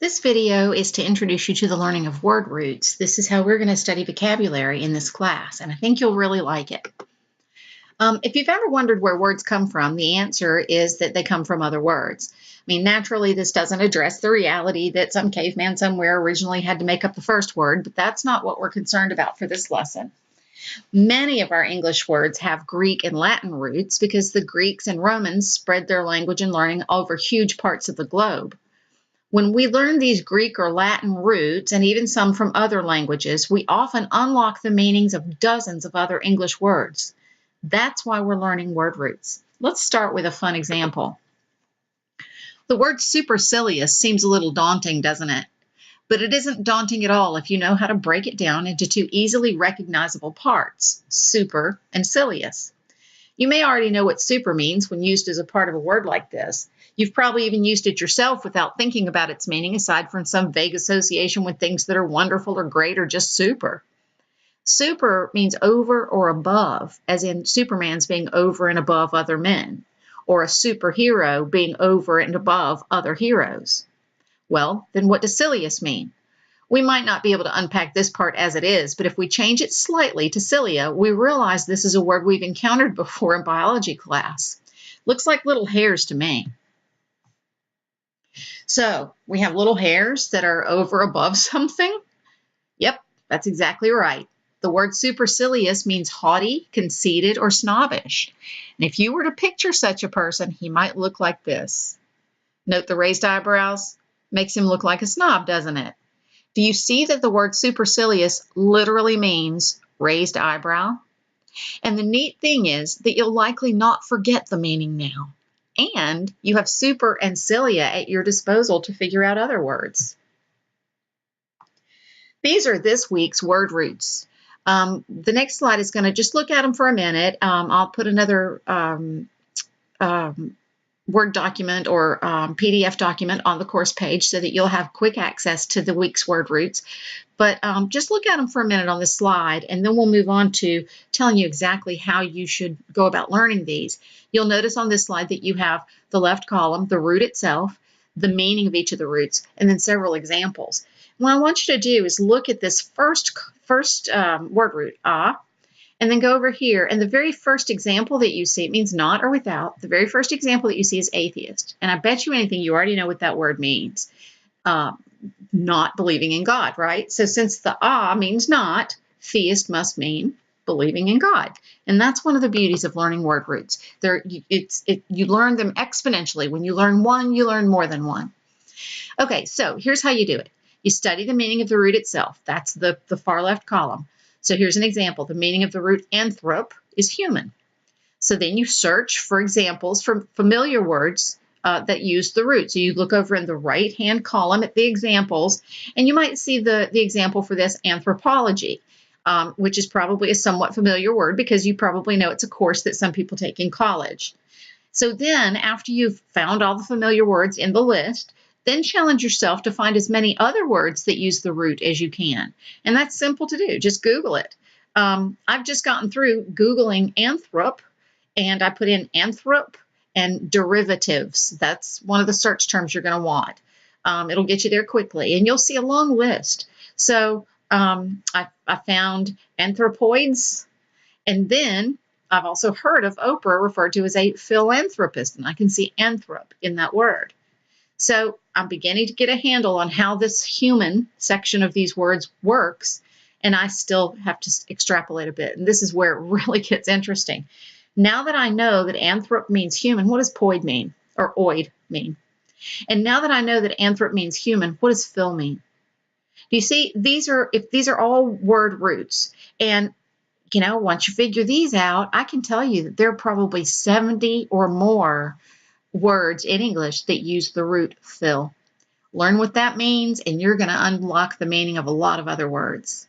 This video is to introduce you to the learning of word roots. This is how we're going to study vocabulary in this class, and I think you'll really like it. If you've ever wondered where words come from, the answer is that they come from other words. I mean, naturally, this doesn't address the reality that some caveman somewhere originally had to make up the first word, but that's not what we're concerned about for this lesson. Many of our English words have Greek and Latin roots because the Greeks and Romans spread their language and learning over huge parts of the globe. When we learn these Greek or Latin roots, and even some from other languages, we often unlock the meanings of dozens of other English words. That's why we're learning word roots. Let's start with a fun example. The word supercilious seems a little daunting, doesn't it? But it isn't daunting at all if you know how to break it down into two easily recognizable parts, super and cilious. You may already know what super means when used as a part of a word like this. You've probably even used it yourself without thinking about its meaning, aside from some vague association with things that are wonderful or great or just super. Super means over or above, as in Superman's being over and above other men, or a superhero being over and above other heroes. Well, then what does cilious mean? We might not be able to unpack this part as it is, but if we change it slightly to cilia, we realize this is a word we've encountered before in biology class. Looks like little hairs to me. So we have little hairs that are over above something. Yep, that's exactly right. The word supercilious means haughty, conceited, or snobbish. And if you were to picture such a person, he might look like this. Note the raised eyebrows. Makes him look like a snob, doesn't it? Do you see that the word supercilious literally means raised eyebrow? And the neat thing is that you'll likely not forget the meaning now. And you have super and cilia at your disposal to figure out other words. These are this week's word roots. The next slide is going to just look at them for a minute. I'll put another Word document or PDF document on the course page so that you'll have quick access to the week's word roots. But just look at them for a minute on this slide, and then we'll move on to telling you exactly how you should go about learning these. You'll notice on this slide that you have the left column, the root itself, the meaning of each of the roots, and then several examples. What I want you to do is look at this first word root, and then go over here, and the very first example that you see, it means not or without. The very first example that you see is atheist. And I bet you anything you already know what that word means. Not believing in God, right? So since the means not, theist must mean believing in God. And that's one of the beauties of learning word roots. You learn them exponentially. When you learn one, you learn more than one. Okay, so here's how you do it. You study the meaning of the root itself. That's the far left column. So here's an example. The meaning of the root anthrop is human. So then you search for examples from familiar words that use the root. So you look over in the right-hand column at the examples, and you might see the example for this, anthropology, which is probably a somewhat familiar word because you probably know it's a course that some people take in college. So then after you've found all the familiar words in the list, then challenge yourself to find as many other words that use the root as you can. And that's simple to do. Just Google it. I've just gotten through Googling anthrop, and I put in anthrop and derivatives. That's one of the search terms you're going to want. It'll get you there quickly, and you'll see a long list. So I found anthropoids, and then I've also heard of Oprah referred to as a philanthropist, and I can see anthrop in that word. So I'm beginning to get a handle on how this human section of these words works, and I still have to extrapolate a bit. And this is where it really gets interesting. Now that I know that anthrop means human, what does poid mean, or oid mean? And now that I know that anthrop means human, what does phil mean? Do you see, these are all word roots. And once you figure these out, I can tell you that there are probably 70 or more words in English that use the root phil. Learn what that means, and you're going to unlock the meaning of a lot of other words.